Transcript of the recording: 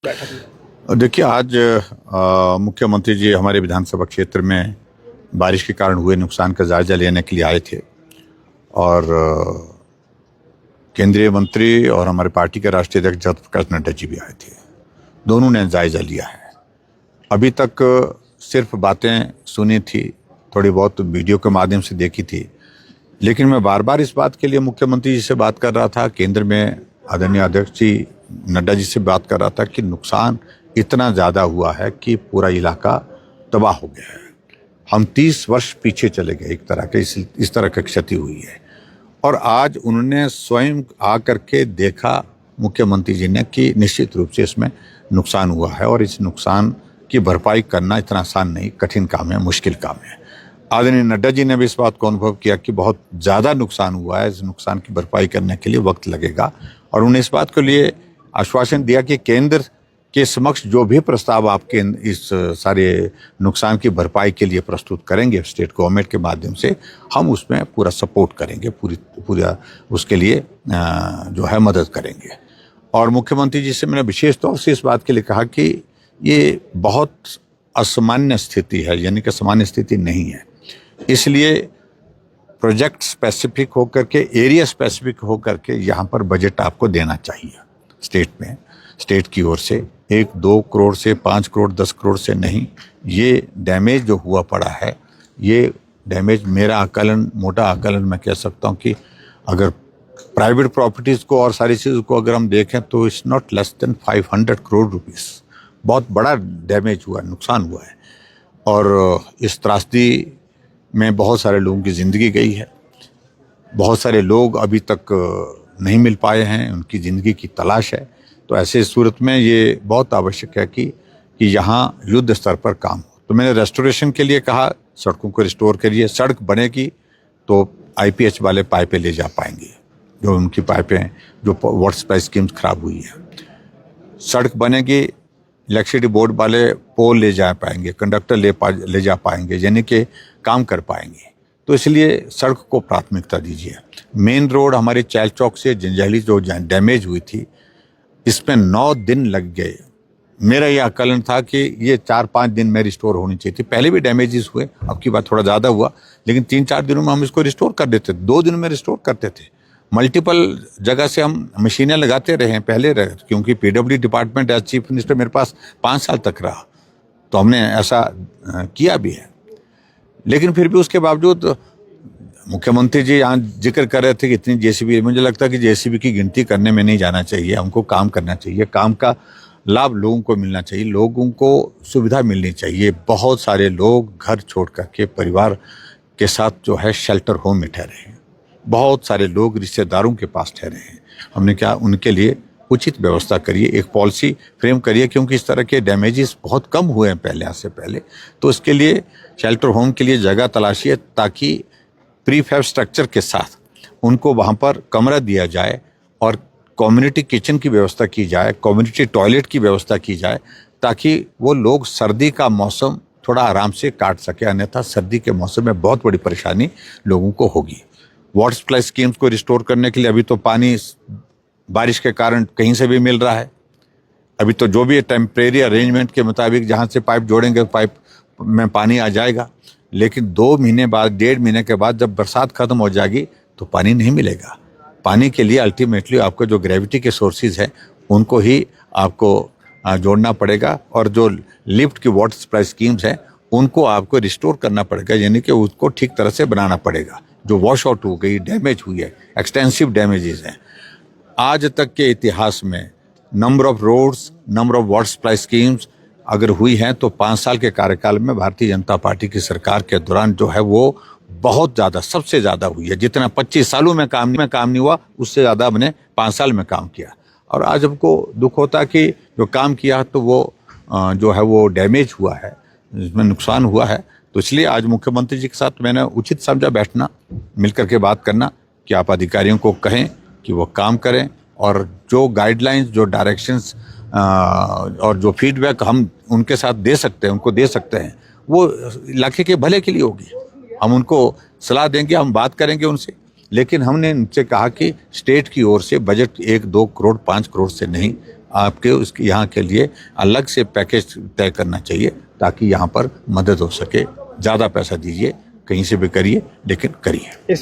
बैठक में। देखिए आज मुख्यमंत्री जी हमारे विधानसभा क्षेत्र में बारिश के कारण हुए नुकसान का जायजा लेने के लिए आए थे और केंद्रीय मंत्री और हमारे पार्टी के राष्ट्रीय अध्यक्ष जगत प्रकाश नड्डा जी भी आए थे। दोनों ने जायजा लिया है। अभी तक सिर्फ बातें सुनी थी, थोड़ी बहुत वीडियो के माध्यम से देखी थी, लेकिन मैं बार बार इस बात के लिए मुख्यमंत्री जी से बात कर रहा था, केंद्र में आदरणीय अध्यक्ष जी नड्डा जी से बात कर रहा था कि नुकसान इतना ज़्यादा हुआ है कि पूरा इलाका तबाह हो गया है। हम 30 वर्ष पीछे चले गए, एक तरह के इस तरह की क्षति हुई है। और आज उन्होंने स्वयं आकर के देखा मुख्यमंत्री जी ने कि निश्चित रूप से इसमें नुकसान हुआ है और इस नुकसान की भरपाई करना इतना आसान नहीं, कठिन काम है, मुश्किल काम है। आदरणीय नड्डा जी ने भी इस बात को अनुभव किया कि बहुत ज़्यादा नुकसान हुआ है, इस नुकसान की भरपाई करने के लिए वक्त लगेगा और उन्हें इस बात के लिए आश्वासन दिया कि केंद्र के समक्ष जो भी प्रस्ताव आपके इस सारे नुकसान की भरपाई के लिए प्रस्तुत करेंगे स्टेट गवर्नमेंट के माध्यम से, हम उसमें पूरा सपोर्ट करेंगे, पूरा उसके लिए जो है मदद करेंगे। और मुख्यमंत्री जी से मैंने विशेष तौर से इस बात के लिए कहा कि ये बहुत असामान्य स्थिति है, यानी कि सामान्य स्थिति नहीं है, इसलिए प्रोजेक्ट स्पेसिफिक होकर के, एरिया स्पेसिफिक होकर के यहाँ पर बजट आपको देना चाहिए स्टेट में, स्टेट की ओर से 1-2 करोड़ से 5 करोड़ 10 करोड़ से नहीं। ये डैमेज जो हुआ पड़ा है, ये डैमेज मेरा आकलन, मोटा आकलन मैं कह सकता हूँ कि अगर प्राइवेट प्रॉपर्टीज़ को और सारी चीज़ों को अगर हम देखें तो it's not less than 500 crore rupees. बहुत बड़ा डैमेज हुआ, नुकसान हुआ है और इस त्रासदी में बहुत सारे लोगों की ज़िंदगी गई है। बहुत सारे लोग अभी तक नहीं मिल पाए हैं, उनकी ज़िंदगी की तलाश है। तो ऐसे सूरत में ये बहुत आवश्यक है कि यहाँ युद्ध स्तर पर काम हो। तो मैंने रेस्टोरेशन के लिए कहा, सड़कों को रिस्टोर करिए। सड़क बनेगी तो IPH वाले पाइपें ले जा पाएंगे, जो उनकी पाइपें जो वाटर सप्लाई स्कीम्स खराब हुई है। सड़क बनेगी, इलेक्ट्रिसिटी बोर्ड वाले पोल ले जा पाएंगे, कंडक्टर ले जा पाएंगे, यानी कि काम कर पाएंगे। तो इसलिए सड़क को प्राथमिकता दीजिए। मेन रोड हमारे चैल चौक से जंजैहली जो डैमेज हुई थी, इसमें 9 दिन लग गए। मेरा यह आकलन था कि ये 4-5 दिन में रिस्टोर होनी चाहिए थी। पहले भी डैमेजेस हुए, अब की बात थोड़ा ज़्यादा हुआ, लेकिन 3-4 दिनों में हम इसको रिस्टोर कर देते, 2 दिन में रिस्टोर करते थे। मल्टीपल जगह से हम मशीनें लगाते रहे हैं पहले क्योंकि PWD department as chief minister मेरे पास 5 साल तक रहा, तो हमने ऐसा किया भी है। लेकिन फिर भी उसके बावजूद मुख्यमंत्री जी यहाँ जिक्र कर रहे थे कि इतनी JCB, मुझे लगता है कि JCB की गिनती करने में नहीं जाना चाहिए, हमको काम करना चाहिए, काम का लाभ लोगों को मिलना चाहिए, लोगों को सुविधा मिलनी चाहिए। बहुत सारे लोग घर छोड़ करके परिवार के साथ जो है शेल्टर होम में ठहरे हैं, बहुत सारे लोग रिश्तेदारों के पास ठहरे हैं। हमने क्या उनके लिए उचित व्यवस्था करिए, एक पॉलिसी फ्रेम करिए, क्योंकि इस तरह के डैमेजेस बहुत कम हुए हैं पहले, आज से पहले। तो इसके लिए शेल्टर होम के लिए जगह तलाशिए ताकि प्रीफैब स्ट्रक्चर के साथ उनको वहाँ पर कमरा दिया जाए और कम्युनिटी किचन की व्यवस्था की जाए, कम्युनिटी टॉयलेट की व्यवस्था की जाए, ताकि वो लोग सर्दी का मौसम थोड़ा आराम से काट सके, अन्यथा सर्दी के मौसम में बहुत बड़ी परेशानी लोगों को होगी। वाटर सप्लाई स्कीम्स को रिस्टोर करने के लिए अभी तो पानी बारिश के कारण कहीं से भी मिल रहा है। अभी तो जो भी टेम्परेरी अरेंजमेंट के मुताबिक जहाँ से पाइप जोड़ेंगे पाइप में पानी आ जाएगा, लेकिन 2 महीने बाद, 1.5 महीने के बाद जब बरसात खत्म हो जाएगी तो पानी नहीं मिलेगा। पानी के लिए अल्टीमेटली आपको जो ग्रेविटी के सोर्सेज हैं उनको ही आपको जोड़ना पड़ेगा और जो लिफ्ट की वाटर सप्लाई स्कीम्स हैं उनको आपको रिस्टोर करना पड़ेगा, यानी कि उसको ठीक तरह से बनाना पड़ेगा। जो वॉश आउट हो गई, डैमेज हुई है, एक्सटेंसिव डैमेजेस हैं। आज तक के इतिहास में number of roads, number of water supply schemes अगर हुई हैं तो 5 साल के कार्यकाल में भारतीय जनता पार्टी की सरकार के दौरान जो है वो बहुत ज़्यादा, सबसे ज़्यादा हुई है। जितना 25 सालों में काम नहीं हुआ, उससे ज़्यादा हमने 5 साल में काम किया। और आज हमको दुख होता है कि जो काम किया तो वो जो है वो डैमेज हुआ है, इसमें नुकसान हुआ है। तो इसलिए आज मुख्यमंत्री जी के साथ मैंने उचित समझा बैठना, मिलकर के बात करना कि आप अधिकारियों को कहें कि वो काम करें और जो गाइडलाइंस, जो डायरेक्शंस और जो फीडबैक हम उनके साथ दे सकते हैं, उनको दे सकते हैं, वो इलाके के भले के लिए होगी। हम उनको सलाह देंगे, हम बात करेंगे उनसे, लेकिन हमने उनसे कहा कि स्टेट की ओर से बजट 1-2 करोड़ 5 करोड़ से नहीं, आपके उसके यहाँ के लिए अलग से पैकेज तय करना चाहिए ताकि यहाँ पर मदद हो सके। ज़्यादा पैसा दीजिए, कहीं से भी करिए, लेकिन करिए।